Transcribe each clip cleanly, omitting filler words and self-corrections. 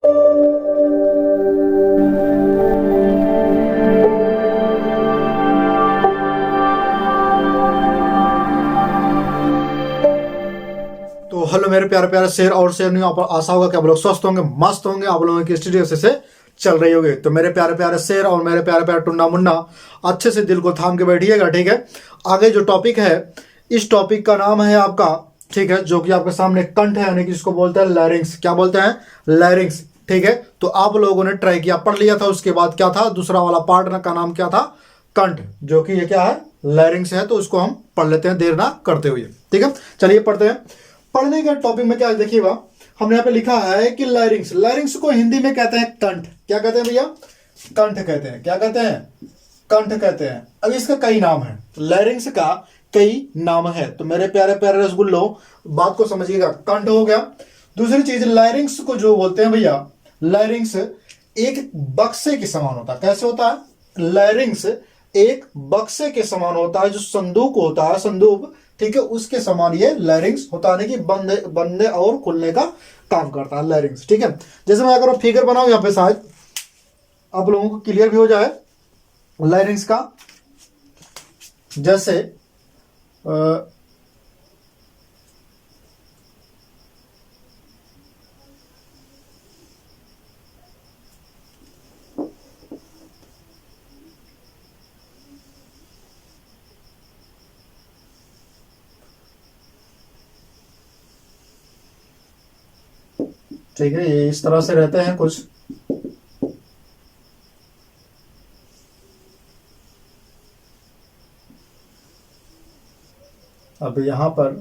तो हेलो मेरे प्यारे प्यारे शेर और शेरनियों, आप आशा होगा कि आप लोग स्वस्थ होंगे, मस्त होंगे, आप लोगों की स्टडी से चल रही होगी। तो मेरे प्यारे प्यारे शेर और मेरे प्यारे प्यारे टुन्ना मुन्ना, अच्छे से दिल को थाम के बैठिएगा, ठीक है। आगे जो टॉपिक है, इस टॉपिक का नाम है आपका, ठीक है, जो कि आपके सामने कंठ है, यानी कि जिसको बोलते हैं लैरिंग्स। क्या बोलते हैं? लैरिंग्स, ठीक है। तो आप लोगों ने ट्राई किया, पढ़ लिया था। उसके बाद क्या था, दूसरा वाला पार्ट का नाम क्या था? कंठ, जो कि ये क्या है? लैरिंग्स है। तो उसको हम पढ़ लेते हैं देर ना करते हुए, ठीक है। चलिए पढ़ते हैं। पढ़ने के टॉपिक में क्या देखिएगा, हमने यहाँ पे लिखा है कि लैरिंग्स, लैरिंग्स को हिंदी में कहते हैं कंठ। क्या कहते हैं भैया? कंठ कहते हैं। क्या कहते हैं? कंठ कहते हैं। अब इसका कई नाम है, लैरिंग्स का कई नाम है। तो मेरे प्यारे प्यारे रसगुल्लो, बात को समझिएगा। कंठ हो गया। दूसरी चीज, लैरिंग्स को जो बोलते हैं भैया, लैरिंग्स एक बक्से के समान होता है। कैसे होता है? लैरिंग्स एक बक्से के समान होता है, जो संदूक होता है, संदूक, ठीक है, उसके समान ये लैरिंग्स होता है, कि बंदे और खुलने का काम करता है लैरिंग्स, ठीक है। जैसे मैं अगर फिगर बनाऊं यहाँ पे, शायद आप लोगों को क्लियर भी हो जाए लैरिंग्स का। जैसे ठीक है, ये इस तरह से रहते हैं कुछ। अब यहां पर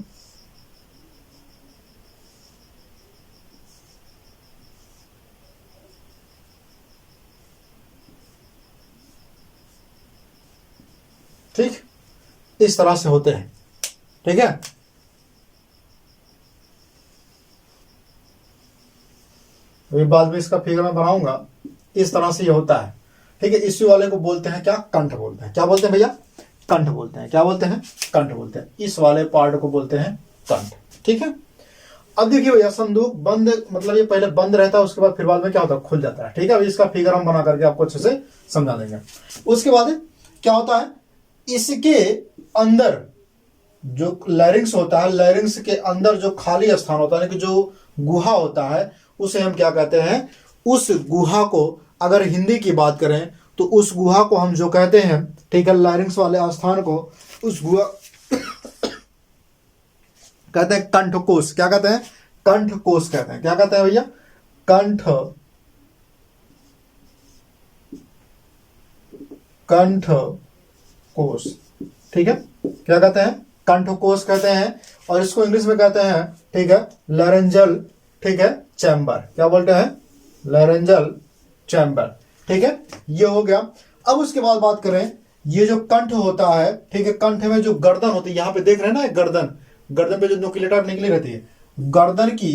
ठीक इस तरह से होते हैं, ठीक है। अभी बाद में इसका फिगर मैं बनाऊंगा, इस तरह से ये होता है, ठीक है। इसी वाले को बोलते हैं क्या? कंठ बोलते हैं। क्या बोलते हैं भैया? कंठ बोलते हैं। क्या बोलते हैं? कंठ बोलते हैं। इस वाले पार्ट को बोलते हैं कंठ, ठीक है। अब देखिए भैया, संदूक बंद, मतलब ये पहले बंद रहता है, उसके बाद फिर बाद में क्या होता है? खुल जाता है, ठीक है। अभी इसका फिगर हम बना करके आपको अच्छे से समझा देंगे। उसके बाद क्या होता है, इसके अंदर जो लैरिंग्स होता है, लैरिंग्स के अंदर जो खाली स्थान होता है, कि जो गुहा होता है, उसे हम क्या कहते हैं? उस गुहा को, अगर हिंदी की बात करें तो उस गुहा को हम जो कहते हैं, ठीक है, लैरिंग्स वाले स्थान को, उस गुहा कहते हैं कंठकोश। क्या कहते हैं? कंठकोश कहते हैं। क्या कहते हैं भैया? कंठकोश, ठीक है। क्या कहते हैं? कंठकोश कहते हैं। और इसको इंग्लिश में कहते हैं, ठीक है, लैरेंजल, ठीक है, चैम्बर। क्या बोलते हैं? लैरेंजल चैम्बर, ठीक है। ये हो गया। अब उसके बाद बात करें, ये जो कंठ होता है, ठीक है, कंठ में जो गर्दन होती है, यहां पे देख रहे हैं ना, गर्दन, गर्दन पे जो न्यूक्लियर निकली रहती है, गर्दन की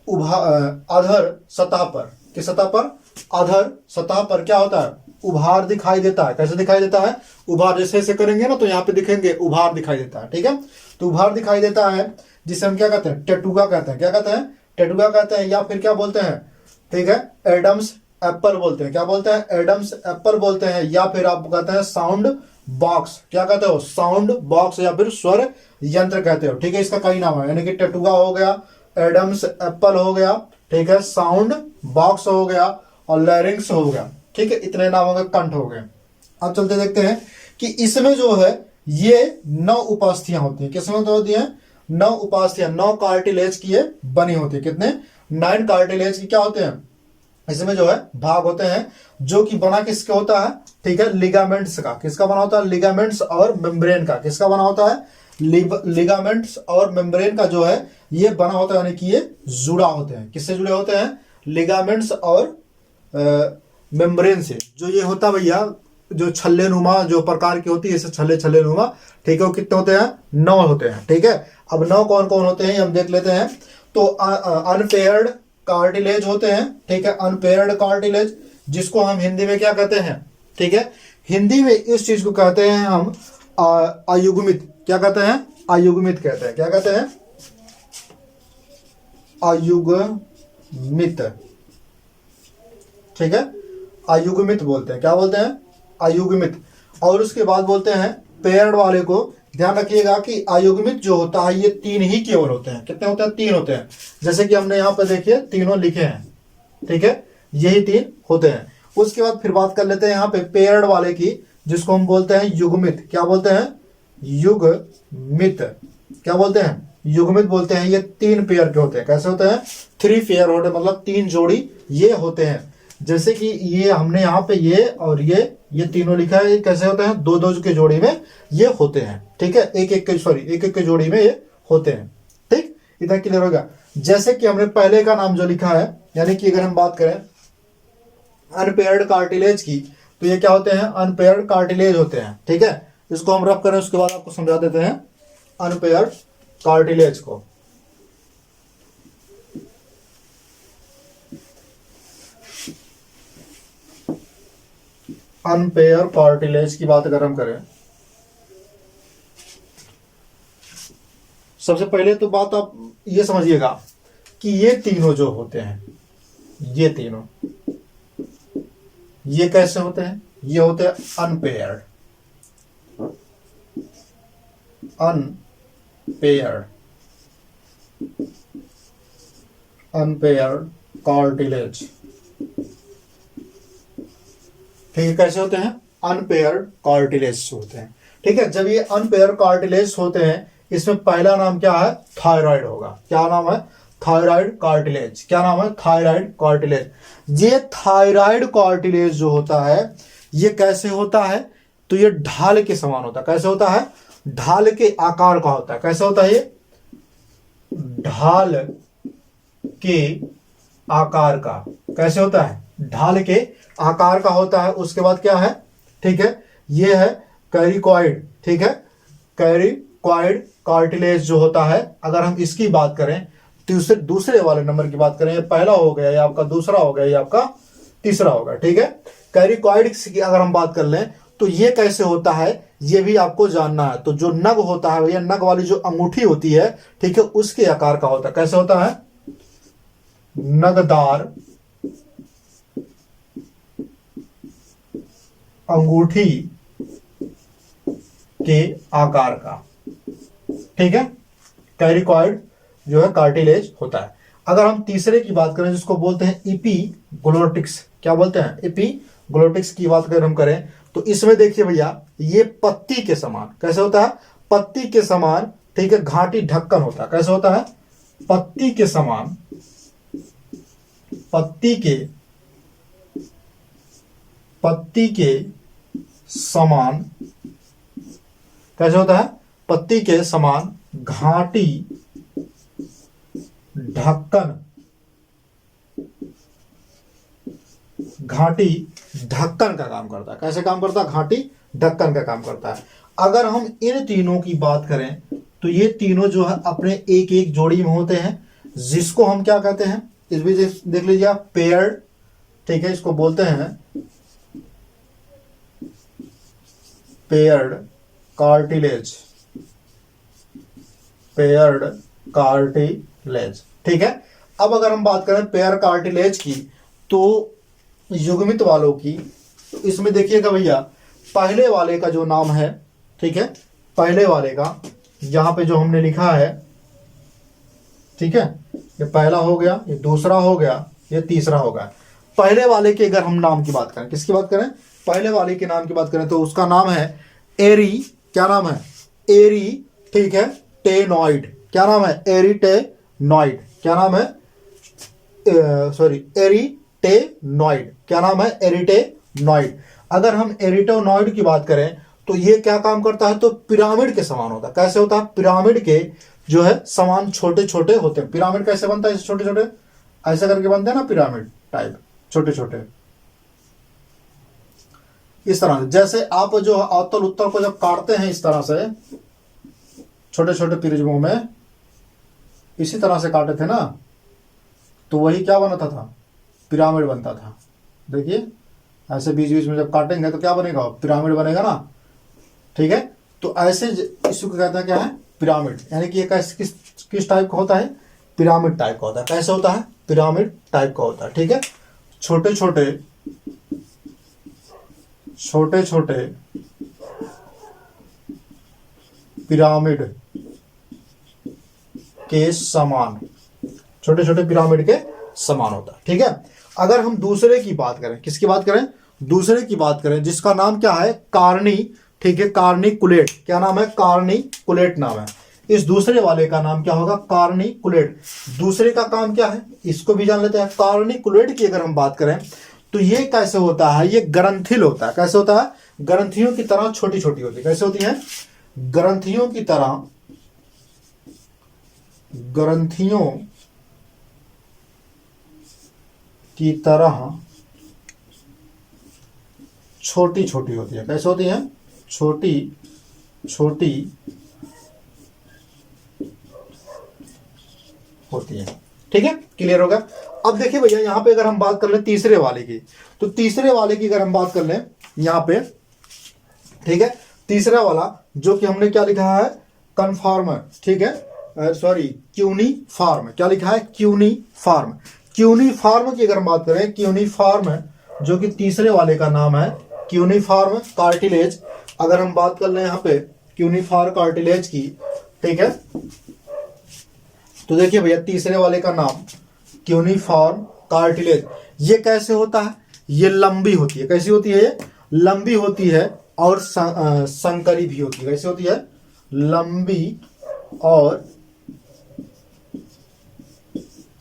अधर सतह पर, किस सतह पर? अधर सतह पर क्या होता है? उभार दिखाई देता है। कैसे दिखाई देता है? उभार, जैसे ऐसे करेंगे ना तो यहाँ पे दिखेंगे, उभार दिखाई देता है, ठीक है। तो उभार दिखाई देता है, जिसे हम क्या कहते हैं? टेटुगा कहते हैं। क्या कहते हैं? टेटुगा कहते हैं। या फिर क्या बोलते हैं, ठीक है, एडम्स एप्पल बोलते हैं। क्या बोलते हैं? एडम्स एप्पल बोलते हैं। या फिर आप कहते हैं साउंड बॉक्स। क्या कहते हो? साउंड बॉक्स, या फिर स्वर यंत्र कहते हो, ठीक है। इसका कई नाम है, यानी कि टेटुगा हो गया, एडम्स एप्पल हो गया, ठीक है, साउंड बॉक्स हो गया, और लैरिंग्स हो गया, ठीक है। इतने नामों के कंठ हो गए। अब चलते देखते हैं कि इसमें जो है ये 9 उपास्थियां होती हैं। किसमें होती हैं? 9 उपास्थियां, 9 कार्टिलेज की ये बनी होती है। कितने? 9 कार्टिलेज की क्या होते हैं? इसमें जो है भाग होते हैं, जो कि बना किसके होता है? ठीक है, लिगामेंट्स का। किसका बना होता है? लिगामेंट्स और मेम्ब्रेन का। किसका बना होता है? लिगामेंट्स और मेम्ब्रेन का जो है ये बना होता है, यानी कि ये जुड़ा होते हैं। किससे जुड़े होते हैं? लिगामेंट्स और मेम्ब्रेन से। जो ये होता है भैया, जो छल्ले नुमा जो प्रकार की होती है, इसे छल्ले नुमा, ठीक है, वो कितने होते हैं? 9 होते हैं, ठीक है। अब 9 कौन कौन होते हैं हम देख लेते हैं। तो अनपेयर्ड कार्टिलेज होते हैं, ठीक है, अनपेयर्ड कार्टिलेज, जिसको हम हिंदी में क्या कहते हैं? ठीक है, हिंदी में इस चीज को कहते हैं हम अयुग्मित। क्या कहते हैं? अयुग्मित कहते हैं। क्या कहते हैं? अयुग्मित, ठीक है, अयुग्मित बोलते हैं। क्या बोलते हैं? अयुग्मित। और उसके बाद बोलते हैं पेयर्ड वाले को, ध्यान रखिएगा कि अयुग्मित जो होता है ये 3 ही केवल होते हैं। कितने होते हैं? 3 होते हैं। जैसे कि हमने यहाँ पे देखिए तीनों लिखे हैं, ठीक है, यही 3 होते हैं। उसके बाद फिर बात कर लेते हैं यहाँ पे पेयर्ड वाले की, जिसको हम बोलते हैं युग्मित। क्या बोलते हैं? युग्मित। क्या बोलते हैं? युग्मित बोलते हैं। ये 3 पेयर के होते हैं। कैसे होते हैं? 3 पेयर होते हैं, मतलब 3 जोड़ी ये होते हैं। जैसे कि ये हमने यहाँ पे ये और ये तीनों लिखा है, ये कैसे होते हैं? 2-2 के जोड़ी में ये होते हैं, ठीक है, एक एक के जोड़ी में ये होते हैं। ठीक, इतना क्लियर होगा। जैसे कि हमने पहले का नाम जो लिखा है, यानी कि अगर हम बात करें अनपेयर्ड कार्टिलेज की, तो ये क्या होते हैं? अनपेयर्ड कार्टिलेज होते हैं, ठीक है। इसको हम रफ करें, उसके बाद आपको समझा देते हैं अनपेयर्ड कार्टिलेज को। अनपेयर कार्टिलेज की बात अगर हम करें, सबसे पहले तो बात आप ये समझिएगा कि ये तीनों जो होते हैं, ये तीनों, ये कैसे होते हैं? ये होते हैं अनपेयर्ड। अनपेयर्ड कार्टिलेज, ठीक है, कैसे होते हैं? अनपेयर्ड कार्टिलेज होते हैं, ठीक है। जब ये अनपेयर्ड कार्टिलेज होते हैं, इसमें पहला नाम क्या है? थायराइड होगा। क्या नाम है? Thyroid cartilage. क्या नाम है? Thyroid cartilage. ये थायराइड कार्टिलेज जो होता है, ये कैसे होता है? तो ये ढाल के समान होता है। कैसे होता है? ढाल के आकार का होता है। कैसे होता है? ये ढाल के आकार का। कैसे होता है? ढाल के आकार का होता है। उसके बाद क्या है? ठीक है, ये है कैरिकॉइड, ठीक है, कैरिकॉइड कार्टिलेज जो होता है, अगर हम इसकी बात करें तो दूसरे वाले नंबर की बात करें, ये पहला हो गया, ये आपका दूसरा हो गया, ये आपका तीसरा होगा, ठीक है। कैरिकॉइड की अगर हम बात कर लें तो ये कैसे होता है, ये भी आपको जानना है। तो जो नग होता है भैया, नग वाली जो अंगूठी होती है, ठीक है, उसके आकार का होता है। कैसे होता है? नगदार अंगूठी के आकार का, ठीक है, कैरिकॉइड जो है कार्टिलेज होता है। अगर हम तीसरे की बात करें, जिसको बोलते हैं इपीग्लोटिक्स, क्या बोलते हैं? इपीग्लोटिक्स की बात अगर हम करें तो इसमें देखिए भैया, ये पत्ती के समान, कैसे होता है? पत्ती के समान, ठीक है, घाटी ढक्कन होता है। कैसे होता है? पत्ती के समान, पत्ती के समान, कैसे होता है? पत्ती के समान घाटी ढक्कन, घाटी ढक्कन का काम करता है। कैसे काम करता है? घाटी ढक्कन का काम करता है। अगर हम इन तीनों की बात करें तो ये तीनों जो है अपने एक एक जोड़ी में होते हैं, जिसको हम क्या कहते हैं? इस भी देख लीजिए आप, पेयर्ड, ठीक है, इसको बोलते हैं पेयर्ड कार्टिलेज, पेयर्ड कार्टिलेज, ठीक है। अब अगर हम बात करें पेयर कार्टिलेज की, तो युग्मित वालों की, तो इसमें देखिएगा भैया, पहले वाले का जो नाम है, ठीक है, पहले वाले का यहां पे जो हमने लिखा है, ठीक है, ये पहला हो गया, ये दूसरा हो गया, ये तीसरा हो गया। पहले वाले के अगर हम नाम की बात करें, किसकी बात करें? पहले वाले के नाम की बात करें तो उसका नाम है एरी, क्या नाम है? एरी, ठीक है, टेनॉइड। क्या नाम है? एरिटेनॉइड। क्या नाम है? सॉरी, एरिटेनॉइड। क्या नाम है? एरिटेनॉइड। अगर हम एरिटेनॉइड की बात करें तो ये क्या काम करता है? तो पिरामिड के समान होता है। कैसे होता है? पिरामिड के जो है समान छोटे छोटे होते हैं। पिरामिड कैसे बनता है? छोटे छोटे ऐसे करके बनते हैं ना, पिरामिड टाइप, छोटे छोटे इस तरह से। जैसे आप जो अवतल उत्तल को जब काटते हैं इस तरह से, छोटे छोटे प्रिज्मों में, इसी तरह से काटे थे ना, तो वही क्या बनता था? पिरामिड बनता था। देखिए ऐसे बीच बीच में जब काटेंगे तो क्या बनेगा? पिरामिड बनेगा ना, ठीक है। तो ऐसे इसको कहते हैं क्या है? पिरामिड। यानी कि ये किस टाइप का होता है? पिरामिड टाइप का होता है। कैसे होता है? पिरामिड टाइप का होता है, ठीक है, छोटे छोटे पिरामिड के समान, छोटे छोटे पिरामिड के समान होता है। ठीक है, अगर हम दूसरे की बात करें, किसकी बात करें, दूसरे की बात करें जिसका नाम क्या है, कार्नी। ठीक है, कार्निकुलेट, क्या नाम है, कार्निकुलेट नाम है। इस दूसरे वाले का नाम क्या होगा, कार्निकुलेट। दूसरे का काम क्या है, इसको भी जान लेते हैं। कार्निकुलेट की अगर हम बात करें तो ये कैसे होता है, ये ग्रंथिल होता है। कैसे होता है, ग्रंथियों की तरह छोटी छोटी होती है। कैसे होती है, ग्रंथियों की तरह, ग्रंथियों की तरह छोटी छोटी होती है। कैसे होती है, छोटी छोटी होती है। ठीक है, क्लियर होगा। अब देखिए भैया, यहां पे अगर हम बात कर लें तीसरे वाले की, तो तीसरे वाले की अगर हम बात कर लें यहां पे, ठीक है, तीसरा वाला जो कि हमने क्या लिखा है, कन्फॉर्मर। ठीक है, सॉरी, क्यूनिफॉर्म। क्या लिखा है, क्यूनिफॉर्म। क्यूनिफॉर्म की अगर हम बात करें, क्यूनिफॉर्म जो कि तीसरे वाले का नाम है, क्यूनिफॉर्म कार्टिलेज। अगर हम बात कर लें यहाँ पे क्यूनिफॉर्म कार्टिलेज की, ठीक है, तो देखिए भैया तीसरे वाले का नाम क्यूनिफॉर्म कार्टिलेज। ये कैसे होता है, ये लंबी होती है। कैसी होती है, ये लंबी होती है और संकरी भी होती है। कैसी होती है, लंबी और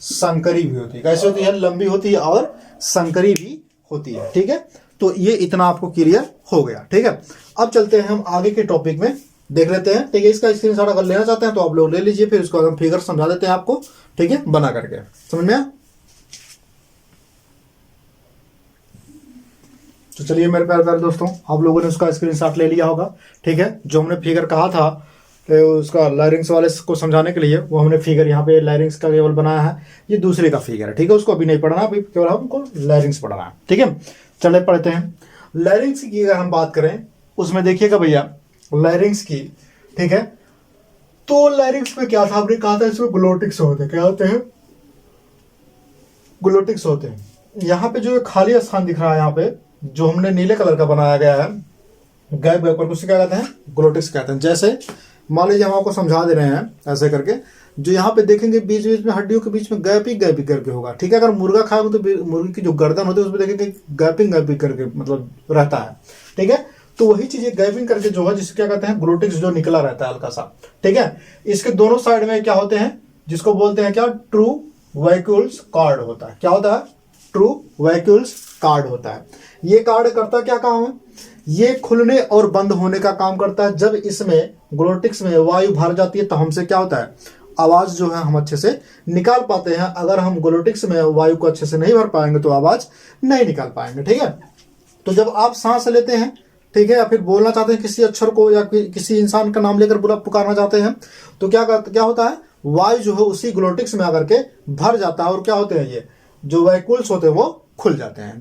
संकरी भी होती है। कैसी होती है, लंबी होती है और संकरी भी होती है। ठीक है, तो ये इतना आपको क्लियर हो गया। ठीक है, अब चलते हैं हम आगे के टॉपिक में, देख लेते हैं। ठीक है, इसका स्क्रीनशॉट अगर लेना चाहते हैं तो आप लोग ले लीजिए, फिर इसको हम फिगर समझा देते हैं आपको। ठीक है, बना करके, समझ में आया? तो चलिए मेरे प्यारे प्यारे दोस्तों, आप लोगों ने उसका स्क्रीनशॉट ले लिया होगा। ठीक है, जो हमने फिगर कहा था उसका लायरिंग्स वाले को समझाने के लिए, वो हमने फिगर यहाँ पे लायरिंग्स का केवल बनाया है। ये दूसरे का फिगर है। ठीक है, उसको अभी नहीं पढ़ना, अभी केवल हमको लायरिंग्स पढ़ना है। ठीक है, चले पढ़ते हैं। लायरिंग्स की अगर हम बात करें, उसमें देखिएगा भैया लायरिंग्स की, ठीक है, तो लायरिंग्स में क्या था, आपने कहा था इसमें ग्लोटिक्स होते हैं। क्या होते हैं, ग्लोटिक्स होते हैं। यहाँ पे जो खाली स्थान दिख रहा है, यहाँ पे जो हमने नीले कलर का बनाया गया है, गैप गैप पर, उसे क्या कहते हैं, ग्लोटिक्स कहते हैं। जैसे मान लीजिए हम आपको समझा दे रहे हैं ऐसे करके, जो यहाँ पे देखेंगे बीच बीच में हड्डियों के बीच में गैपिंग गैपिंग करके होगा। ठीक है, अगर मुर्गा खाओगे तो मुर्गी की जो गर्दन होती है उसमें देखेंगे गैपिंग गैपिंग करके मतलब रहता है। ठीक है, तो वही चीज गैपिंग करके जो है, जिसे क्या कहते हैं, ग्लोटिक्स जो निकला रहता है हल्का सा। ठीक है, इसके दोनों साइड में क्या होते हैं, जिसको बोलते हैं क्या, ट्रू वैक्यूल्स कार्ड होता है। क्या होता है, ट्रू वैक्यूल्स कार्ड होता है। ये कार्ड करता क्या काम है, ये खुलने और बंद होने का काम करता है। जब इसमें ग्लोटिक्स में वायु भर जाती है तो हमसे क्या होता है, आवाज जो है हम अच्छे से निकाल पाते हैं। अगर हम ग्लोटिक्स में वायु को अच्छे से नहीं भर पाएंगे तो आवाज नहीं निकाल पाएंगे। ठीक है, तो जब आप सांस लेते हैं, ठीक है, या फिर बोलना चाहते हैं किसी अक्षर को, या किसी इंसान का नाम लेकर पुकारना चाहते हैं, तो क्या होता है, वायु जो है उसी ग्लोटिक्स में आकर के भर जाता है, और क्या होते हैं, ये जो वैक्यूल्स होते हैं वो खुल जाते हैं।